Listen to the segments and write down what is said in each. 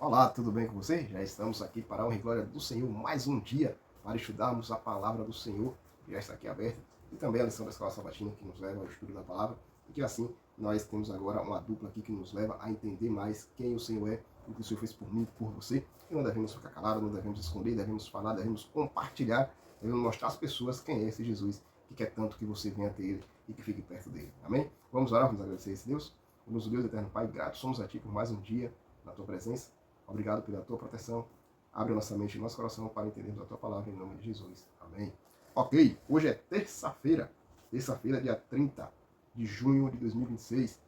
Olá, tudo bem com você? Já estamos aqui para a honra e glória do Senhor, mais um dia para estudarmos a palavra do Senhor, que já está aqui aberta, e também a lição da Escola Sabatina, que nos leva ao estudo da palavra, e que assim nós temos agora uma dupla aqui que nos leva a entender mais quem o Senhor é, o que o Senhor fez por mim, por você, e não devemos ficar calados, não devemos esconder, devemos falar, devemos compartilhar, devemos mostrar às pessoas quem é esse Jesus, que quer tanto que você venha ter Ele e que fique perto dele. Amém? Vamos orar, vamos agradecer a esse Deus. Nosso Deus eterno Pai, gratos somos a Ti por mais um dia na Tua presença. Obrigado pela tua proteção. Abre a nossa mente e nosso coração para entendermos a tua palavra em nome de Jesus. Amém. Ok, hoje é terça-feira, dia 30 de junho de 2026.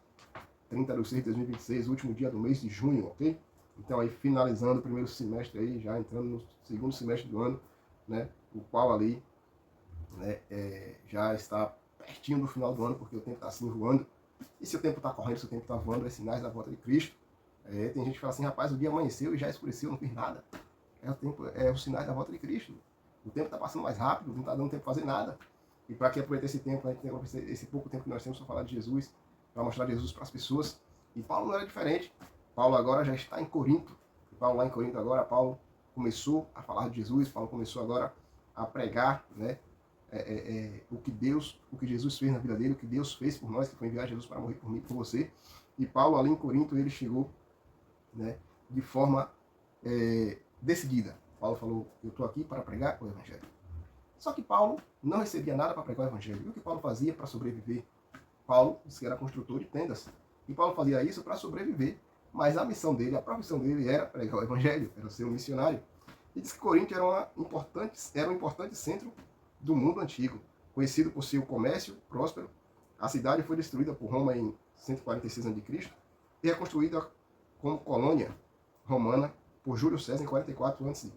30 de 6 de 2026, último dia do mês de junho, ok? Então aí finalizando o primeiro semestre aí, já entrando no segundo semestre do ano, né? O qual ali, né, já está pertinho do final do ano, porque o tempo está assim voando. E se o tempo está correndo, se o tempo está voando, é sinais da volta de Cristo. Tem gente que fala assim, rapaz, o dia amanheceu e já escureceu, não fiz nada. É o tempo, é os sinais da volta de Cristo. O tempo está passando mais rápido, não está dando tempo para fazer nada. E para que aproveitar esse tempo, a gente tem esse pouco tempo que nós temos para falar de Jesus, para mostrar Jesus para as pessoas. E Paulo não era diferente. Paulo agora já está em Corinto. E Paulo lá em Corinto agora, Paulo começou a falar de Jesus, Paulo começou agora a pregar, né? O que Jesus fez na vida dele, o que Deus fez por nós, que foi enviar Jesus para morrer por mim e por você. E Paulo ali em Corinto, ele chegou, né, de forma decidida. Paulo falou, eu estou aqui para pregar o Evangelho. Só que Paulo não recebia nada para pregar o Evangelho. E o que Paulo fazia para sobreviver? Paulo disse que era construtor de tendas. E Paulo fazia isso para sobreviver. Mas a missão dele, a profissão dele era pregar o Evangelho, era ser um missionário. E diz que Corinto era um importante centro do mundo antigo, conhecido por seu comércio próspero. A cidade foi destruída por Roma em 146 a.C. e reconstruída como colônia romana por Júlio César em 44 a.C.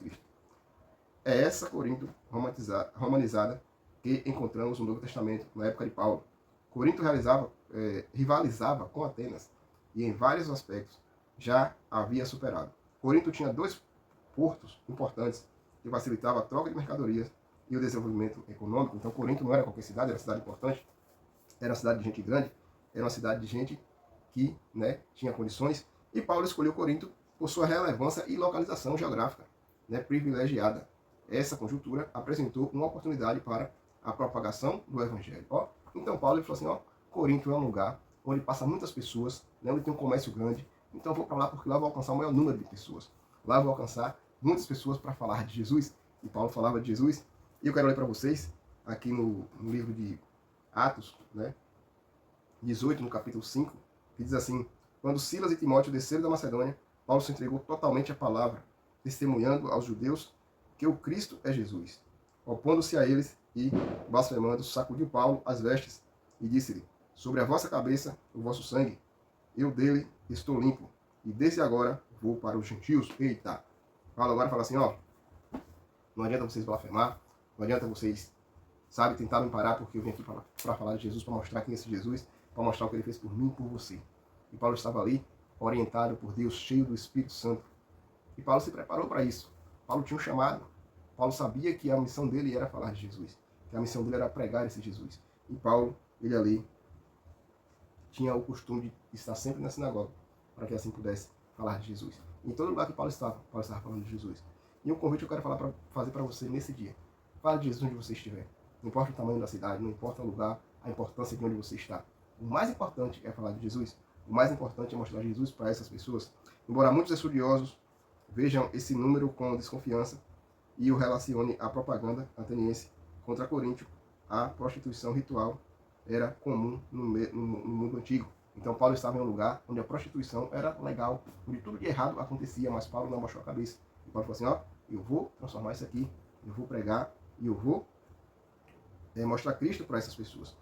É essa Corinto romanizada que encontramos no Novo Testamento, na época de Paulo. Corinto rivalizava com Atenas e em vários aspectos já havia superado. Corinto tinha dois portos importantes que facilitavam a troca de mercadorias e o desenvolvimento econômico. Então Corinto não era qualquer cidade, era uma cidade importante, era uma cidade de gente grande, era uma cidade de gente que, né, tinha condições. E Paulo escolheu Corinto por sua relevância e localização geográfica, né, privilegiada. Essa conjuntura apresentou uma oportunidade para a propagação do Evangelho. Então Paulo falou assim, Corinto é um lugar onde passa muitas pessoas, né, onde tem um comércio grande, então eu vou para lá porque lá eu vou alcançar o maior número de pessoas. Lá eu vou alcançar muitas pessoas para falar de Jesus. E Paulo falava de Jesus. E eu quero ler para vocês, aqui no livro de Atos, né, 18, no capítulo 5, que diz assim, quando Silas e Timóteo desceram da Macedônia, Paulo se entregou totalmente à palavra, testemunhando aos judeus que o Cristo é Jesus. Opondo-se a eles e, blasfemando, sacudiu Paulo as vestes e disse-lhe, sobre a vossa cabeça o vosso sangue, eu dele estou limpo, e desde agora vou para os gentios. Eita! Paulo agora fala assim, não adianta vocês blasfemar, não adianta vocês, tentar me parar, porque eu vim aqui para falar de Jesus, para mostrar quem é esse Jesus, para mostrar o que ele fez por mim e por você. E Paulo estava ali, orientado por Deus, cheio do Espírito Santo. E Paulo se preparou para isso. Paulo tinha um chamado. Paulo sabia que a missão dele era falar de Jesus, que a missão dele era pregar esse Jesus. E Paulo, ele ali, tinha o costume de estar sempre na sinagoga, para que assim pudesse falar de Jesus. Em todo lugar que Paulo estava falando de Jesus. E um convite que eu quero fazer para você nesse dia. Fale de Jesus onde você estiver. Não importa o tamanho da cidade, não importa o lugar, a importância de onde você está. O mais importante é falar de Jesus. O mais importante é mostrar Jesus para essas pessoas. Embora muitos estudiosos vejam esse número com desconfiança e o relacione à propaganda ateniense contra Coríntio, a prostituição ritual era comum no mundo antigo. Então Paulo estava em um lugar onde a prostituição era legal, onde tudo de errado acontecia, mas Paulo não abaixou a cabeça. E Paulo falou assim, eu vou transformar isso aqui, eu vou pregar e eu vou mostrar Cristo para essas pessoas.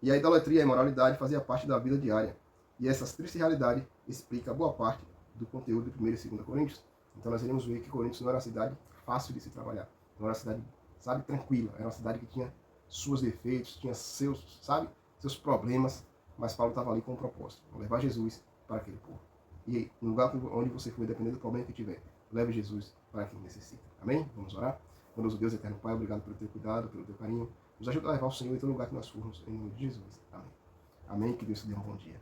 E a idolatria e a imoralidade fazia parte da vida diária. E essa triste realidade explica boa parte do conteúdo de 1 e 2 Coríntios. Então nós iremos ver que Coríntios não era uma cidade fácil de se trabalhar. Não era uma cidade, tranquila. Era uma cidade que tinha seus defeitos, tinha seus problemas. Mas Paulo estava ali com um propósito. Levar Jesus para aquele povo. E no lugar onde você for, dependendo do problema que tiver, leve Jesus para quem necessita. Amém? Vamos orar? Bondoso Deus, eterno Pai, obrigado pelo teu cuidado, pelo teu carinho. Nos ajuda a levar o Senhor em todo lugar que nós formos, em nome de Jesus. Amém. Amém. Que Deus te dê um bom dia.